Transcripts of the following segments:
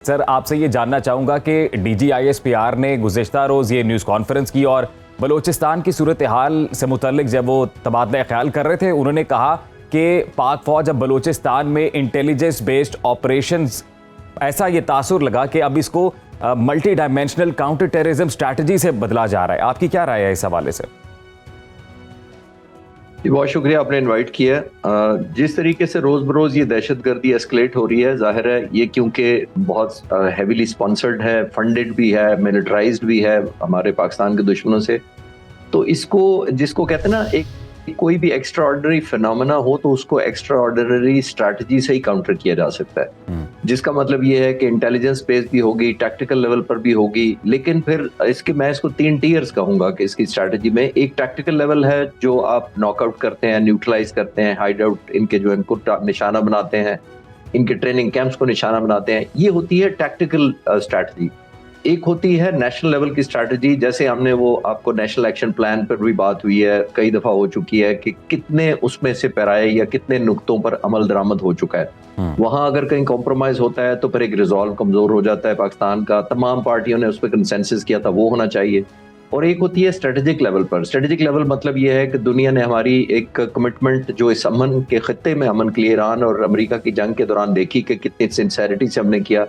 Sir, आपसे ये जानना चाहूँगा कि DGISPR ने गुज़िश्ता रोज़ ये न्यूज़ कॉन्फ्रेंस की और बलूचिस्तान की सूरत हाल से मुतल्लिक जब वो तबादला ख्याल कर रहे थे, उन्होंने कहा कि पाक फ़ौज अब बलूचिस्तान में इंटेलिजेंस बेस्ड ऑपरेशंस, ऐसा ये तासुर लगा कि अब इसको multi dimensional counter terrorism strategy से बदला जा रहा है। आपकी क्या राय है इस हवाले से? बहुत शुक्रिया आपने इनवाइट किया। जिस तरीके से रोज बरोज ये दहशतगर्दी एस्केलेट हो रही है, जाहिर है ये क्योंकि बहुत हैवीली स्पॉन्सर्ड है, फंडेड भी है, मिलिटराइज्ड भी है हमारे पाकिस्तान के दुश्मनों से। तो इसको जिसको कहते हैं ना, एक कोई भी एक्स्ट्रा ऑर्डिनरी फिनोमेना हो तो उसको एक्स्ट्रा ऑर्डिनरी स्ट्रैटेजी से ही काउंटर किया जा सकता है। जिसका मतलब ये है कि इंटेलिजेंस बेस भी होगी, टैक्टिकल लेवल पर भी होगी, लेकिन फिर मैं इसको 3 टीयर्स कहूंगा कि इसकी स्ट्रैटेजी में एक टैक्टिकल लेवल है जो आप नॉकआउट करते हैं, न्यूट्रलाइज करते हैं, हाइड आउट इनके जो इनको निशाना बनाते हैं, इनके ट्रेनिंग कैंप्स को निशाना बनाते हैं। ये होती है टैक्टिकल स्ट्रैटेजी। एक होती है नेशनल लेवल की स्ट्रैटेजी, जैसे हमने वो आपको नेशनल एक्शन प्लान पर भी बात हुई है, कई दफा हो चुकी है कि कितने उसमें से पैराए या कितने नुक्तों पर अमल दरामद हो चुका है। वहां अगर कहीं कॉम्प्रोमाइज होता है तो फिर एक रिजॉल्व कमजोर हो जाता है पाकिस्तान का। तमाम पार्टियों ने उस पर कंसेंसस किया था, वो होना चाहिए। और एक होती है स्ट्रेटेजिक लेवल पर। स्ट्रेटेजिक लेवल मतलब ये है कि दुनिया ने हमारी एक कमिटमेंट जो इस अमन के खत्ते में, अमन के लिए ईरान और अमेरिका की जंग के दौरान देखी कि कितनी सिंसेरिटी से हमने किया।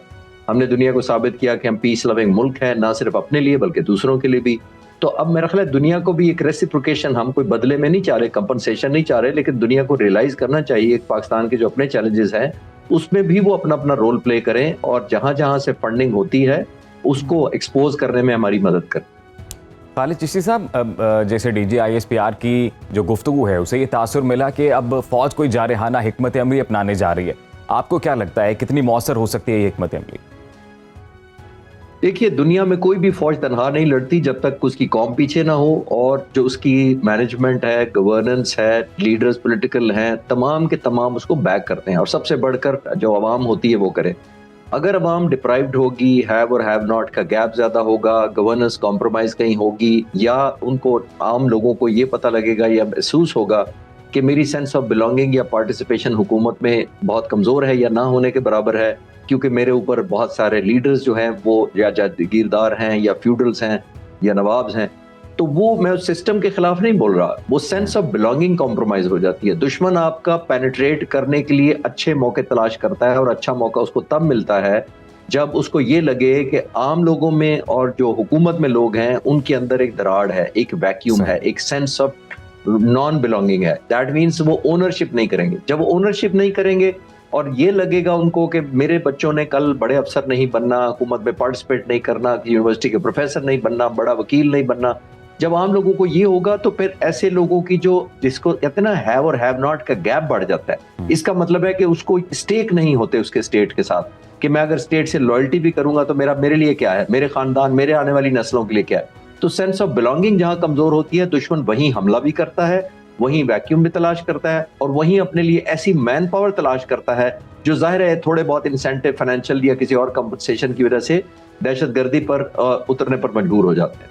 हमने दुनिया को साबित किया कि हम पीस लविंग मुल्क है, ना सिर्फ अपने लिए बल्कि दूसरों के लिए भी। तो अब मेरा ख्याल है दुनिया को भी एक रेसिप्रोकेशन, हम कोई बदले में नहीं चाह रहे, कंपनसेशन नहीं चाह रहे, लेकिन दुनिया को रियलाइज करना चाहिए कि पाकिस्तान के जो अपने चैलेंजेस हैं उसमें भी वो अपना अपना रोल प्ले करें और जहां जहां से फंडिंग होती है उसको एक्सपोज करने में हमारी मदद करें। खालिद चिश्ती साहब, जैसे DGISPR की जो गुफ्तगू है उसे ये तासुर मिला कि अब फौज कोई जारहाना हिकमत अमली अपनाने जा रही है। आपको क्या लगता है कितनी मौसर हो सकती है ये हिकमत अमली? देखिए, दुनिया में कोई भी फौज तनहा नहीं लड़ती जब तक उसकी कौम पीछे ना हो, और जो उसकी मैनेजमेंट है, गवर्नेंस है, लीडर्स पॉलिटिकल हैं, तमाम के तमाम उसको बैक करते हैं। और सबसे बढ़कर जो अवाम होती है वो करे। अगर अवाम डिप्राइव्ड होगी, हैव और हैव नॉट का गैप ज्यादा होगा, गवर्नेंस कॉम्प्रोमाइज कहीं होगी, या उनको आम लोगों को ये पता लगेगा या महसूस होगा कि मेरी सेंस ऑफ बिलोंगिंग या पार्टिसिपेशन हुकूमत में बहुत कमजोर है या ना होने के बराबर है, क्योंकि मेरे ऊपर बहुत सारे लीडर्स जो हैं वो या जागीरदार हैं या फ्यूडल्स हैं या नवाब्स हैं, तो वो मैं उस सिस्टम के खिलाफ नहीं बोल रहा, वो सेंस ऑफ बिलोंगिंग कॉम्प्रोमाइज हो जाती है। दुश्मन आपका पेनिट्रेट करने के लिए अच्छे मौके तलाश करता है, और अच्छा मौका उसको तब मिलता है जब उसको ये लगे कि आम लोगों में और जो हुकूमत में लोग हैं उनके अंदर एक दरार है, एक वैक्यूम है, एक सेंस ऑफ नॉन बिलोंगिंग है। दैट मीन्स वो ओनरशिप नहीं करेंगे। जब वो ओनरशिप नहीं करेंगे और ये लगेगा उनको कि मेरे बच्चों ने कल बड़े अफसर नहीं बनना, हुकूमत में पार्टिसिपेट नहीं करना, यूनिवर्सिटी के प्रोफेसर नहीं बनना, बड़ा वकील नहीं बनना, जब आम लोगों को ये होगा तो फिर ऐसे लोगों की जो जिसको कहते हैं ना हैव और हैव नॉट का गैप बढ़ जाता है। इसका मतलब है कि उसको स्टेक नहीं होते उसके स्टेट के साथ, कि मैं अगर स्टेट से लॉयल्टी भी करूंगा तो मेरे लिए क्या है, मेरे खानदान, मेरे आने वाली नस्लों के लिए क्या है। तो सेंस ऑफ बिलोंगिंग जहां कमजोर होती है, दुश्मन वहीं हमला भी करता है, वहीं वैक्यूम भी तलाश करता है, और वहीं अपने लिए ऐसी मैन पावर तलाश करता है जो जाहिर है थोड़े बहुत इंसेंटिव, फाइनेंशियल या किसी और कंपनसेशन की वजह से दहशतगर्दी पर उतरने पर मजबूर हो जाते हैं।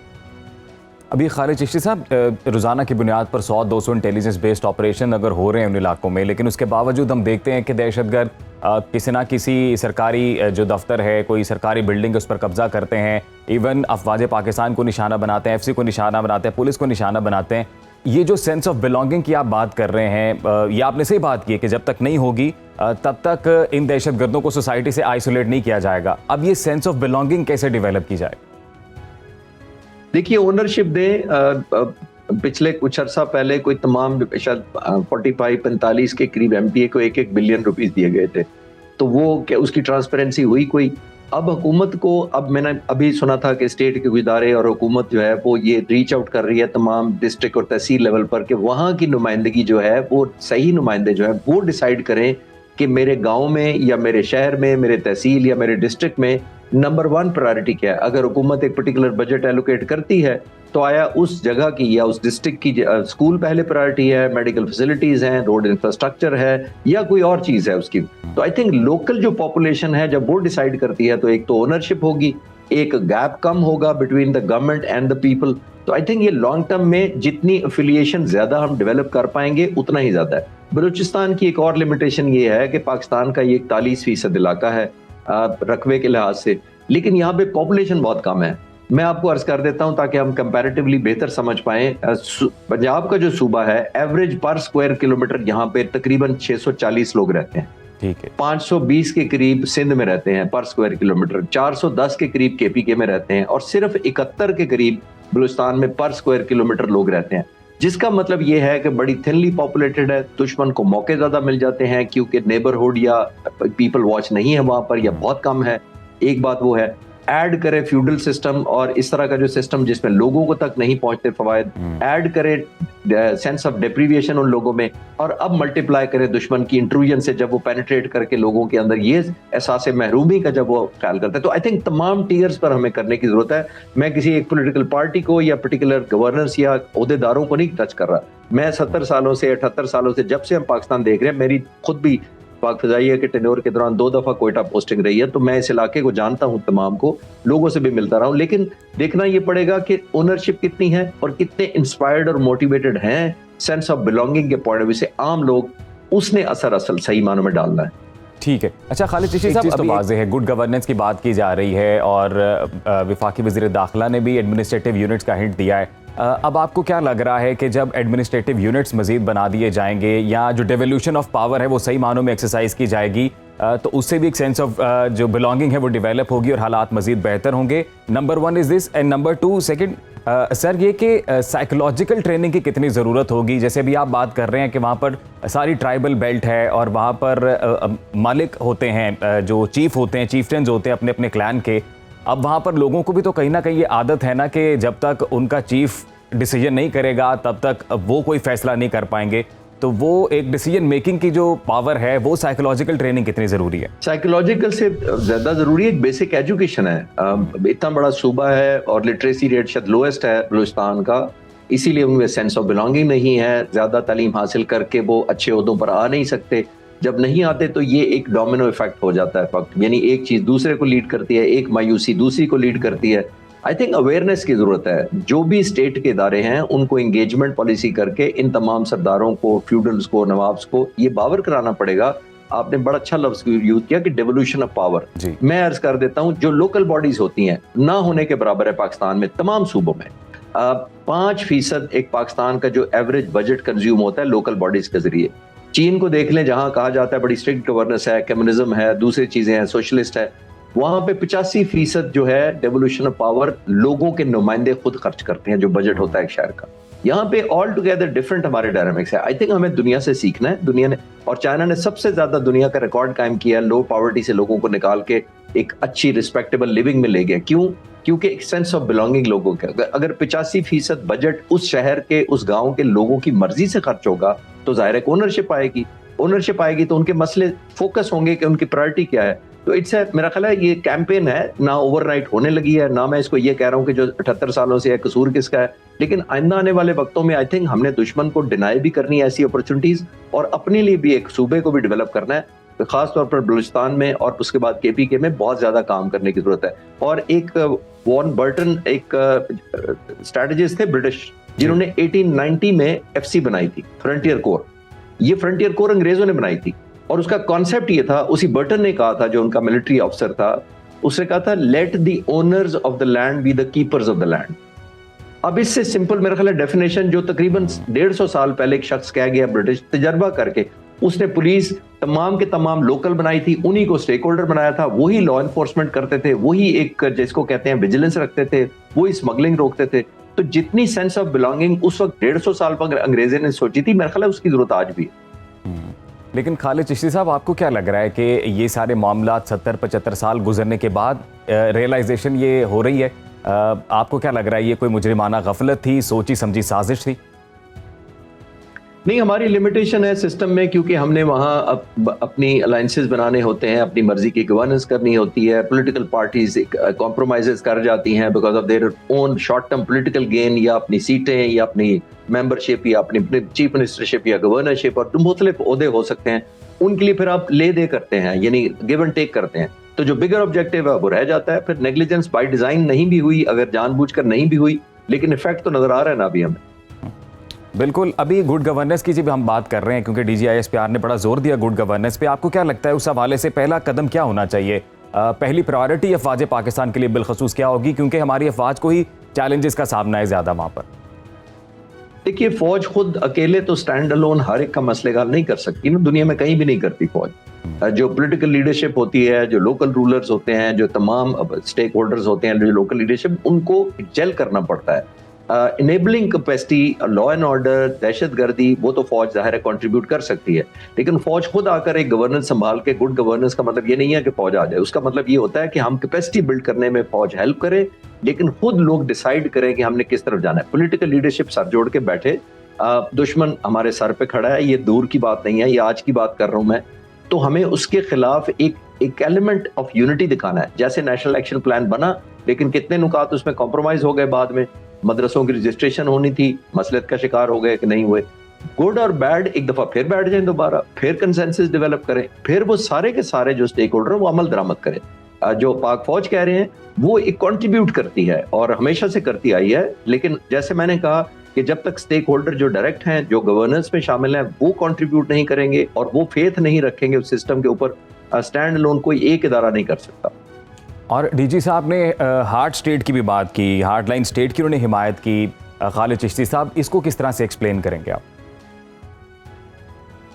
अभी खालिद चिश्ती साहब, रोज़ाना की बुनियाद पर 100-200 इंटेलिजेंस बेस्ड ऑपरेशन अगर हो रहे हैं उन इलाकों में, लेकिन उसके बावजूद हम देखते हैं कि दहशतगर्द किसी ना किसी सरकारी जो दफ्तर है, कोई सरकारी बिल्डिंग, उस पर कब्जा करते हैं। इवन अफवाज पाकिस्तान को निशाना बनाते हैं, FC को निशाना बनाते हैं, पुलिस को निशाना बनाते हैं। ये जो सेंस ऑफ बिलोंगिंग की आप बात कर रहे हैं, ये आपने सही बात की है कि जब तक नहीं होगी तब तक इन दहशतगर्दों को सोसाइटी से आइसोलेट नहीं किया जाएगा। अब ये सेंस ऑफ बिलोंगिंग कैसे डेवलप की जाए? देखिए, ओनरशिप दे। पिछले कुछ अर्सा पहले कोई तमाम शायद 45-45 के करीब MPA को 1-1 बिलियन रुपीस दिए गए थे, तो वो क्या उसकी ट्रांसपेरेंसी हुई कोई? अब हुकूमत को, अब मैंने अभी सुना था कि स्टेट के इदारे और हुकूमत जो है वो ये रीच आउट कर रही है तमाम डिस्ट्रिक्ट और तहसील लेवल पर कि वहाँ की नुमाइंदगी जो है वो सही नुमाइंदे जो है वो डिसाइड करें कि मेरे गाँव में या मेरे शहर में, मेरे तहसील या मेरे डिस्ट्रिक्ट में नंबर 1 प्रायोरिटी क्या है। अगर हुकूमत एक पर्टिकुलर बजट एलोकेट करती है तो आया उस जगह की या उस डिस्ट्रिक्ट की स्कूल पहले प्रायोरिटी है, मेडिकल फैसिलिटीज हैं, रोड इंफ्रास्ट्रक्चर है, या कोई और चीज है उसकी। तो आई थिंक लोकल जो पॉपुलेशन है जब वो डिसाइड करती है तो एक तो ओनरशिप होगी, एक गैप कम होगा between the government and the people. तो आई थिंक ये लॉन्ग टर्म में जितनी एफिलिएशन ज्यादा हम डेवलप कर पाएंगे उतना ही ज्यादा है। बलूचिस्तान की एक और लिमिटेशन ये है कि पाकिस्तान का ये 41% इलाका है, रकबे के लिहाज से, लेकिन यहाँ पे पॉपुलेशन बहुत कम है। मैं आपको अर्ज कर देता हूँ ताकि हम कंपैरेटिवली बेहतर समझ पाएं। पंजाब का जो सूबा है, एवरेज पर स्क्वायर किलोमीटर यहाँ पे तकरीबन 640 लोग रहते हैं। ठीक है। 520 के करीब सिंध में रहते हैं पर स्क्वायर किलोमीटर, 410 के करीब केपीके में रहते हैं, और सिर्फ 71 के करीब बलूचिस्तान में पर स्क्वायर किलोमीटर लोग रहते हैं। जिसका मतलब ये है कि बड़ी थिनली पॉपुलेटेड है, दुश्मन को मौके ज्यादा मिल जाते हैं क्योंकि नेबरहुड या पीपल वॉच नहीं है वहां पर, या बहुत कम है। एक बात वो है, ऐड करे फ्यूडल सिस्टम और इस तरह का जो सिस्टम जिसमें लोगों को तक नहीं पहुंचते फवायद, ऐड करे सेंस ऑफ डेप्रीविएशन उन लोगों में, और अब मल्टीप्लाई करे दुश्मन की इंट्रूजन से जब वो पेनिट्रेट करके लोगों के अंदर ये एहसास महरूमी का जब वो ख्याल करते हैं। तो आई थिंक तमाम टीयर्स पर हमें करने की जरूरत है। मैं किसी एक पॉलिटिकल पार्टी को या पर्टिकुलर गवर्नेंस या ओहदेदारों को नहीं टच कर रहा। मैं 70 सालों से 78 सालों से जब से हम पाकिस्तान देख रहे हैं, मेरी खुद भी पाक फ़िज़ाइया के टेन्योर के दौरान 2 दफ़ा कोयटा पोस्टिंग रही है, तो मैं इस इलाके को जानता हूं, तमाम को, लोगों से भी मिलता रहा हूं। लेकिन देखना ये पड़ेगा कि ओनरशिप कितनी है और कितने इंस्पायर्ड और मोटिवेटेड हैं सेंस ऑफ बिलोंगिंग के पॉइंट ऑफ व्यू से आम लोग, उसने असर असल सही मानों में डालना है। ठीक है। अच्छा खालिद चिश्ती साहब, तो वाज़ेह है गुड गवर्नेंस की बात की जा रही है और वफाकी वज़ीर दाखिला ने भी एडमिनिस्ट्रेटिव यूनिट्स का हिंट दिया है। अब आपको क्या लग रहा है कि जब एडमिनिस्ट्रेटिव यूनिट्स मज़ीद बना दिए जाएंगे या जो डेवोल्यूशन ऑफ पावर है वो सही मानों में एक्सरसाइज की जाएगी, तो उससे भी एक सेंस ऑफ जो बिलोंगिंग है वो डेवलप होगी और हालात मज़ीद बेहतर होंगे? Number 1 is this, and number 2 second sir ये कि साइकोलॉजिकल ट्रेनिंग की कितनी ज़रूरत होगी? जैसे अभी आप बात कर रहे हैं कि वहाँ पर सारी ट्राइबल बेल्ट है और वहाँ पर मालिक होते हैं, जो चीफ होते हैं, चीफटेंस होते हैं अपने अपने क्लैन के। अब वहाँ पर लोगों को भी तो कहीं ना कहीं ये आदत है ना कि जब तक उनका चीफ डिसीजन नहीं करेगा तब तक वो कोई फैसला नहीं कर पाएंगे। तो वो एक डिसीजन मेकिंग की जो पावर है, वो साइकोलॉजिकल ट्रेनिंग कितनी जरूरी है? साइकोलॉजिकल से ज्यादा जरूरी एक बेसिक एजुकेशन है। इतना बड़ा सूबा है और लिटरेसी रेट शायद लोएस्ट है बलूचिस्तान का, इसीलिए उनमें सेंस ऑफ बिलोंगिंग नहीं है। ज्यादा तालीम हासिल करके वो अच्छे ओहदों पर आ नहीं सकते। जब नहीं आते तो ये एक डोमिनो इफेक्ट हो जाता है फक्त, यानी एक चीज दूसरे को लीड करती है, एक मायूसी दूसरी को लीड करती है। आई थिंक अवेयरनेस की जरूरत है। जो भी स्टेट के इदारे हैं उनको एंगेजमेंट पॉलिसी करके इन तमाम सरदारों को, फ्यूडल्स को, नवाब्स को ये बावर कराना पड़ेगा। आपने बड़ा अच्छा लफ्ज यूज किया कि डेवोल्यूशन ऑफ पावर। मैं अर्ज कर देता हूं, जो लोकल बॉडीज होती हैं ना होने के बराबर है पाकिस्तान में, तमाम सूबों में। 5% एक पाकिस्तान का जो एवरेज बजट कंज्यूम होता है लोकल बॉडीज के जरिए। चीन को देख लें, जहां कहा जाता है बड़ी स्ट्रिक्ट गवर्नेंस है, कम्युनिज्म है, दूसरी चीजें हैं, सोशलिस्ट है, वहां पे 85% जो है डेवोल्यूशन ऑफ पावर लोगों के नुमाइंदे खुद खर्च करते हैं, जो बजट होता है एक शहर का। यहाँ पे ऑल टुगेदर डिफरेंट हमारे डायनामिक्स है। आई थिंक हमें दुनिया से सीखना है। दुनिया ने और चाइना ने सबसे ज्यादा दुनिया का रिकॉर्ड कायम किया, लो पॉवर्टी से लोगों को निकाल के एक अच्छी रिस्पेक्टेबल लिविंग में ले गया। क्यों? क्योंकि एक सेंस ऑफ बिलोंगिंग लोगों का, अगर 85% बजट उस शहर के, उस गांव के लोगों की मर्जी से खर्च होगा तो जाहिर है ओनरशिप आएगी। ओनरशिप आएगी तो उनके मसले फोकस होंगे कि उनकी प्रायोरिटी क्या है। तो इट्स मेरा ख्याल है ये कैंपेन है ना, ओवरनाइट होने लगी है ना। मैं इसको ये कह रहा हूँ कि जो 78 सालों से है कसूर किसका है, लेकिन आइंदा आने वाले वक्तों में आई थिंक हमने दुश्मन को डिनाई भी करनी है ऐसी अपॉर्चुनिटीज, और अपने लिए भी एक सूबे को भी डेवलप करना है। तो खास तौर पर बलूचिस्तान में और उसके बाद केपीके में बहुत ज्यादा काम करने की जरूरत है। और एक वॉन बर्टन एक स्ट्रेटजिस्ट थे ब्रिटिश, जिन्होंने 1890 में एफसी बनाई थी, फ्रंटियर कोर। ये फ्रंटियर कोर अंग्रेजों ने बनाई थी और उसका कॉन्सेप्ट ये था, उसी बर्टन ने कहा था, जो उनका मिलिट्री ऑफिसर था, उसने कहा था let the owners of the land be the keepers of the land. अब इससे सिंपल मेरा ख्याल है डेफिनेशन जो तकरीबन 150 साल पहले एक शख्स कह गया ब्रिटिश तजर्बा करके, उसने पुलिस तमाम के तमाम लोकल बनाई थी, उन्हीं को स्टेक होल्डर बनाया था, वही लॉ एनफोर्समेंट करते थे, वही एक जिसको कहते हैं विजिलेंस रखते थे, वही स्मगलिंग रोकते थे। तो जितनी सेंस ऑफ बिलोंगिंग उस वक्त 150 साल पर अंग्रेजों ने सोची थी, मेरा ख्याल है उसकी जरूरत आज भी है। लेकिन खालिद चिश्ती साहब, आपको क्या लग रहा है कि ये सारे मामला 70-75 साल गुजरने के बाद रियलाइजेशन ये हो रही है? आपको क्या लग रहा है, ये कोई मुजरिमाना गफलत थी, सोची समझी साजिश थी? नहीं, हमारी लिमिटेशन है सिस्टम में, क्योंकि हमने वहाँ अपनी अलायंसेस बनाने होते हैं, अपनी मर्जी की गवर्नेंस करनी होती है। पॉलिटिकल पार्टीज कॉम्प्रोमाइजेस कर जाती हैं because of their own short term political gain, या अपनी सीटें, या अपनी मेंबरशिप, या अपनी चीफ मिनिस्टरशिप, या गवर्नरशिप, और मुख्तलिफ ओहदे हो सकते हैं। उनके लिए फिर आप ले दे करते हैं, यानी गिव एंड टेक करते हैं। तो जो बिगर ऑब्जेक्टिव है वो रह जाता है। फिर नेग्लिजेंस बाय डिजाइन नहीं भी हुई, अगर जानबूझकर नहीं भी हुई, लेकिन इफेक्ट तो नजर आ रहा है ना अभी हमें। बिल्कुल। अभी गुड गवर्नेंस की जब हम बात कर रहे हैं, क्योंकि DGISPR ने बड़ा जोर दिया गुड गवर्नेंस पे, आपको क्या लगता है उस हवाले से पहला कदम क्या होना चाहिए पहली प्रायोरिटी अफवाज पाकिस्तान के लिए बिलखसूस क्या होगी, क्योंकि हमारी अफवाज को ही चैलेंजेस का सामना है ज़्यादा वहाँ पर? देखिए, फौज खुद अकेले तो स्टैंड अलोन हर एक का मसले हल नहीं कर सकती ना, दुनिया में कहीं भी नहीं करती फौज। जो पॉलिटिकल लीडरशिप होती है, जो लोकल रूलर्स होते हैं, जो तमाम स्टेक होल्डर्स होते हैं, जो लोकल लीडरशिप, उनको जेल करना पड़ता है। Enabling capacity, law and order, दहशतगर्दी, वो तो फौज जाहिर है कंट्रीब्यूट कर सकती है, लेकिन फौज खुद आकर एक गवर्नेंस संभाल के, गुड गवर्नेंस का मतलब ये नहीं है कि फौज आ जाए, उसका मतलब ये होता है कि हम कैपेसिटी बिल्ड करने में फौज हेल्प करे, लेकिन खुद लोग डिसाइड करें कि हमने किस तरफ जाना है। पॉलिटिकल लीडरशिप सर जोड़ के बैठे, दुश्मन हमारे सर पे खड़ा है, ये दूर की बात नहीं है, ये आज की बात कर रहा हूं मैं, तो हमें उसके खिलाफ एक एलिमेंट ऑफ यूनिटी दिखाना है। जैसे नेशनल एक्शन प्लान बना, लेकिन कितने नुकात उसमें कॉम्प्रोमाइज हो गए, बाद में मदरसों की रजिस्ट्रेशन होनी थी, मसलत का शिकार हो गए कि नहीं हुए। गुड और बैड एक दफा फिर बैठ जाएं, दोबारा फिर कंसेंसस डेवलप करें, फिर वो सारे के सारे जो स्टेक होल्डर वो अमल दरामद करें। जो पाक फौज कह रहे हैं वो एक कंट्रीब्यूट करती है और हमेशा से करती आई है, लेकिन जैसे मैंने कहा कि जब तक स्टेक होल्डर जो डायरेक्ट हैं, जो गवर्नेंस में शामिल हैं, वो कंट्रीब्यूट नहीं करेंगे और वो फेथ नहीं रखेंगे उस सिस्टम के ऊपर, स्टैंड अलोन कोई एक इदारा नहीं कर सकता। और डीजी साहब ने हार्ड स्टेट की भी बात की, हार्ड लाइन स्टेट की उन्होंने हिमायत की। खालिद चिश्ती साहब, इसको किस तरह से एक्सप्लेन करेंगे आप?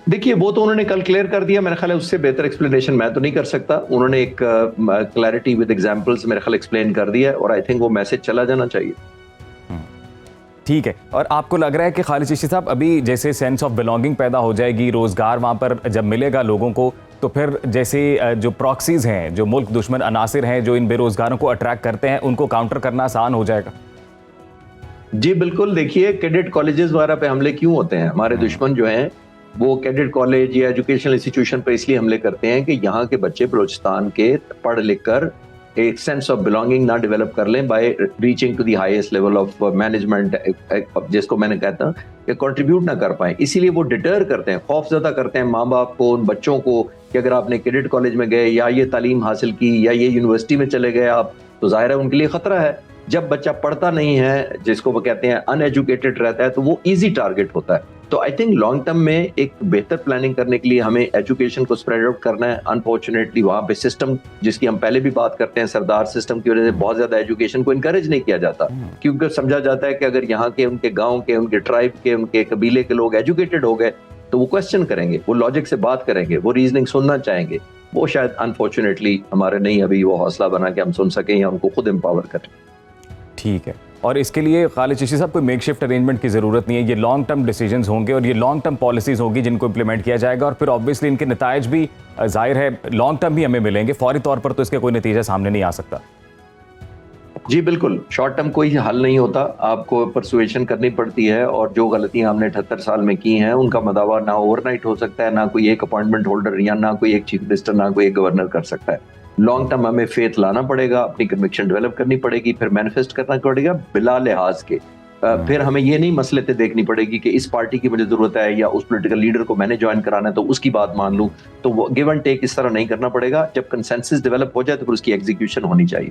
देखिए, वो तो उन्होंने कल क्लियर कर दिया, मेरा ख्याल है उससे बेहतर एक्सप्लेनेशन मैं तो नहीं कर सकता। उन्होंने एक क्लैरिटी विद एग्जांपल्स मेरा ख्याल एक्सप्लेन कर दिया और आई थिंक वो मैसेज चला जाना चाहिए। ठीक है। और आपको लग रहा है कि खालिद चिश्ती साहब, अभी जैसे सेंस ऑफ बिलोंगिंग पैदा हो जाएगी, रोजगार वहाँ पर जब मिलेगा लोगों को, तो फिर जैसे जो प्रॉक्सीज हैं, जो मुल्क दुश्मन अनासिर हैं, जो इन बेरोजगारों को अट्रैक्ट करते हैं, उनको काउंटर करना आसान हो जाएगा? जी बिल्कुल। देखिए, कैडेट कॉलेजेस वगैरह पे हमले क्यों होते हैं? हमारे दुश्मन जो हैं वो कैडेट कॉलेज या एजुकेशनल इंस्टीट्यूशन पर इसलिए हमले करते हैं कि यहाँ के बच्चे बलूचिस्तान के पढ़ लिख कर एक सेंस ऑफ बिलोंगिंग ना डेवलप कर लें by reaching to the highest level of management, जिसको मैंने कहता हूँ कि कंट्रीब्यूट ना कर पाए। इसीलिए वो डिटर करते हैं, खौफजदा करते हैं माँ बाप को, उन बच्चों को, कि अगर आपने कैडेट कॉलेज में गए या ये तालीम हासिल की या ये यूनिवर्सिटी में चले गए आप, तो जाहिर है उनके लिए खतरा है। जब बच्चा पढ़ता नहीं है, जिसको वो कहते हैं अनएजुकेटेड रहता है, तो वो इजी टारगेट होता है। तो आई थिंक लॉन्ग टर्म में एक बेहतर प्लानिंग करने के लिए हमें एजुकेशन को स्प्रेड आउट करना है। अनफॉर्चुनेटली वहाँ पे सिस्टम, जिसकी हम पहले भी बात करते हैं, सरदार सिस्टम की वजह से बहुत ज्यादा एजुकेशन को इनकरेज नहीं किया जाता, क्योंकि समझा जाता है कि अगर यहाँ के, उनके गाँव के, उनके ट्राइब के, उनके कबीले के लोग एजुकेटेड हो गए तो वो क्वेश्चन करेंगे, वो लॉजिक से बात करेंगे, वो रीजनिंग सुनना चाहेंगे। वो शायद अनफॉर्चुनेटली हमारे नहीं अभी वो हौसला बना के हम सुन सकें या उनको खुद एम्पावर करें। ठीक है। और इसके लिए खालिद चिश्ती साहब कोई मेकशिफ्ट अरेंजमेंट की ज़रूरत नहीं है, ये लॉन्ग टर्म डिसीजंस होंगे और ये लॉन्ग टर्म पॉलिसीज़ होगी जिनको इम्प्लीमेंट किया जाएगा, और फिर ऑब्वियसली इनके नताइज भी जाहिर है लॉन्ग टर्म भी हमें मिलेंगे। फौरी तौर पर तो इसके कोई नतीजा सामने नहीं आ सकता। जी बिल्कुल, शॉर्ट टर्म कोई हल नहीं होता, आपको परसुएशन करनी पड़ती है, और जो गलतियां हमने 78 साल में की हैं उनका मदावा ना ओवरनाइट हो सकता है, ना कोई एक अपॉइंटमेंट होल्डर या ना कोई एक चीफ मिनिस्टर, ना कोई एक गवर्नर कर सकता है। लॉन्ग टर्म हमें फेथ लाना पड़ेगा, अपनी कन्विक्शन डेवलप करनी पड़ेगी, फिर मैनिफेस्ट करना पड़ेगा बिला लिहाज के। फिर हमें ये नहीं मसलते देखनी पड़ेगी कि इस पार्टी की मुझे जरूरत है या उस पॉलिटिकल लीडर को मैंने ज्वाइन कराना है तो उसकी बात मान लूं। तो वो गिव एंड टेक इस तरह नहीं करना पड़ेगा। जब कंसेंसस डेवलप हो जाए तो फिर उसकी एग्जीक्यूशन होनी चाहिए।